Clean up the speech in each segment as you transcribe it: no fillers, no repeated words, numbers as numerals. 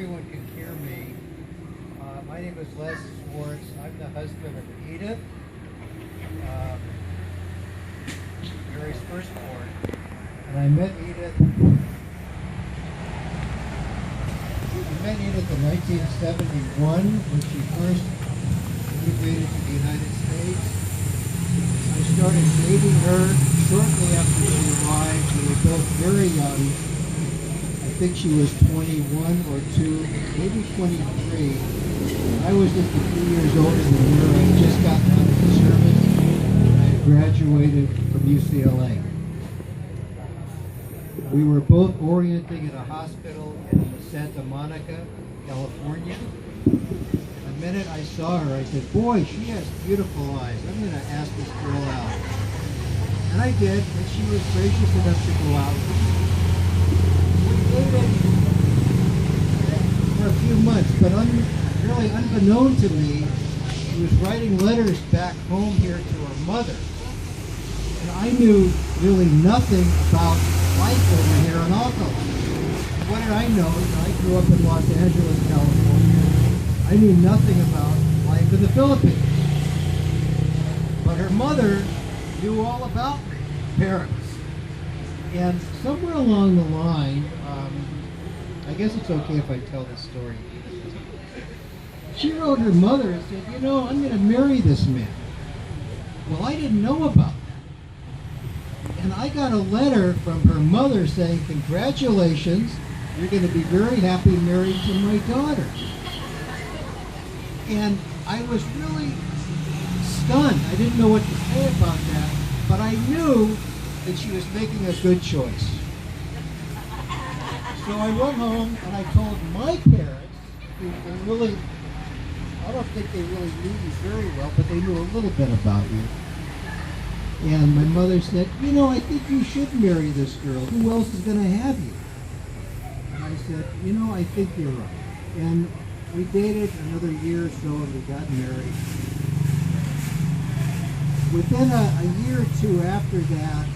everyone can hear me. My name is Les Schwartz. I'm the husband of Edith, Mary's firstborn. And I met Edith in 1971 when she first immigrated to the United States. I started dating her shortly after she arrived. We were both very young. I think she was 21 or 2, maybe 23. I was just a few years older than her. I had just gotten out of the service. I had graduated from UCLA. We were both orienting at a hospital in Santa Monica, California. The minute I saw her, I said, boy, she has beautiful eyes. I'm going to ask this girl out. And I did, and she was gracious enough to go out. We dated for a few months, but really unbeknown to me, she was writing letters back home here to her mother. And I knew really nothing about life over here in Auckland. What did I know? I grew up in Los Angeles, California. I knew nothing about life in the Philippines. But her mother knew all about me, parents. And somewhere along the line, I guess it's okay if I tell this story. She wrote her mother and said, you know, I'm going to marry this man. Well, I didn't know about that. And I got a letter from her mother saying, congratulations, you're going to be very happy married to my daughter. And I was really stunned. I didn't know what to say about that, but I knew that she was making a good choice. So I went home and I told my parents, who really, I don't think they really knew you very well, but they knew a little bit about you. And my mother said, you know, I think you should marry this girl. Who else is going to have you? And I said, you know, I think you're right. And we dated another year or so and we got married. Within a year or two after that,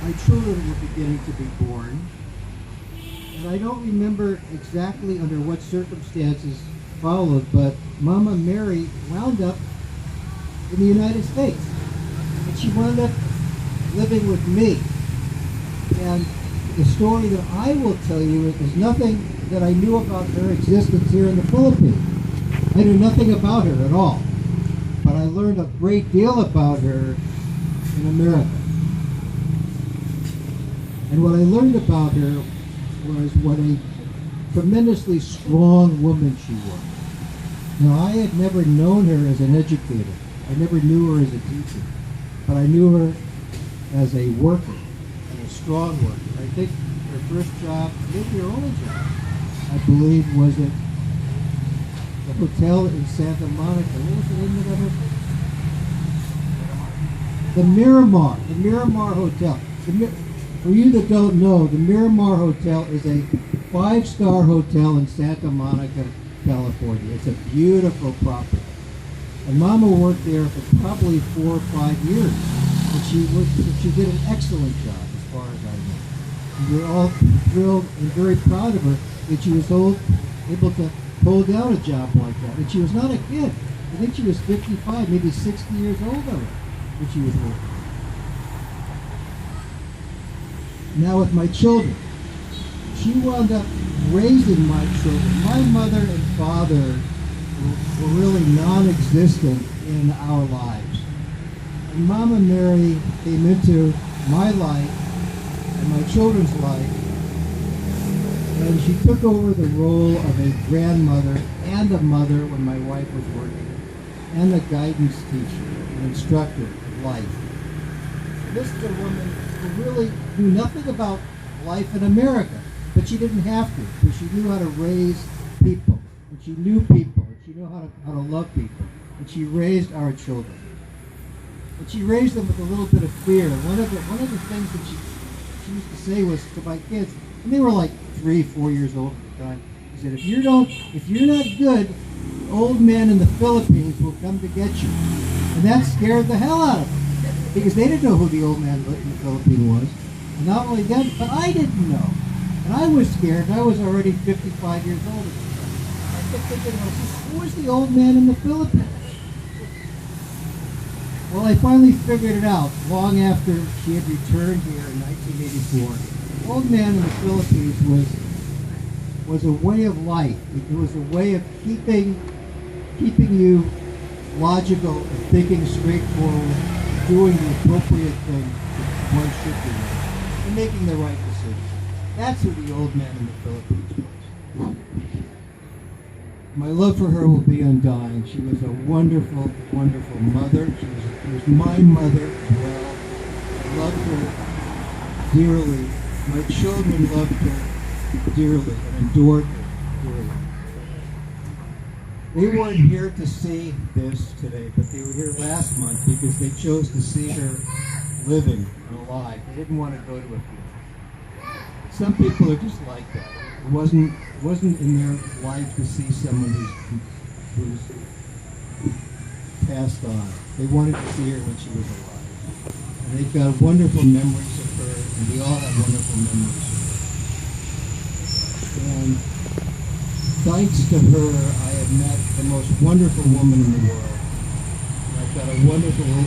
my children were beginning to be born. And I don't remember exactly under what circumstances followed, but Mama Mary wound up in the United States. And she wound up living with me. And the story that I will tell you is nothing that I knew about her existence here in the Philippines. I knew nothing about her at all. But I learned a great deal about her in America. And what I learned about her was what a tremendously strong woman she was. Now, I had never known her as an educator. I never knew her as a teacher. But I knew her as a worker, and a strong worker. I think her first job, maybe her only job, I believe, was at the hotel in Santa Monica. What was the name of that hotel? The Miramar Hotel. For you that don't know, the Miramar Hotel is a 5-star hotel in Santa Monica, California. It's a beautiful property. And Mama worked there for probably 4 or 5 years. And she did an excellent job, as far as I know. And we're all thrilled and very proud of her that she was able to hold down a job like that. And she was not a kid. I think she was 55, maybe 60 years old already when she was working. Now with my children, she wound up raising my children. My mother and father were really non-existent in our lives. And Mama Mary came into my life and my children's life, and she took over the role of a grandmother and a mother when my wife was working, and a guidance teacher, an instructor of life. This is a woman who really knew nothing about life in America, but she didn't have to, because she knew how to raise people, and she knew people, and she knew how to love people, and she raised our children. And she raised them with a little bit of fear. One of the things that she used to say was to my kids, and they were like 3, 4 years old at the time, she said, if you're not good, old men in the Philippines will come to get you. And that scared the hell out of them, because they didn't know who the old man in the Philippines was. And not only them, but I didn't know. And I was scared. I was already 55 years old. I kept thinking, who is the old man in the Philippines? Well, I finally figured it out long after she had returned here in 1984. The old man in the Philippines was a way of life. It was a way of keeping you logical and thinking straightforward, doing the appropriate thing that one should do, and making the right decision. That's who the old man in the Philippines was. My love for her will be undying. She was a wonderful, wonderful mother. She was my mother as well. I loved her dearly. My children loved her dearly and adored her dearly. They weren't here to see this today, but they were here last month because they chose to see her living and alive. They didn't want to go to a funeral. Some people are just like that. It wasn't in their life to see someone who's passed on. They wanted to see her when she was alive. And they've got wonderful memories of her, and we all have wonderful memories of her. And thanks to her, I have met the most wonderful woman in the world. And I've got a wonderful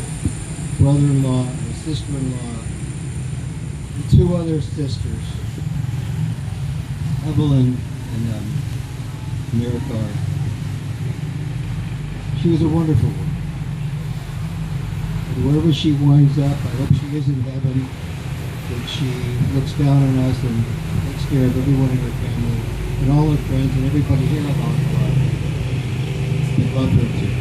brother-in-law and a sister-in-law, and two other sisters, Evelyn and Miracar. She was a wonderful woman. And wherever she winds up, I hope she is in heaven, that she looks down on us and takes care of everyone in her family, and all her friends and everybody here at Long Club. We love her too.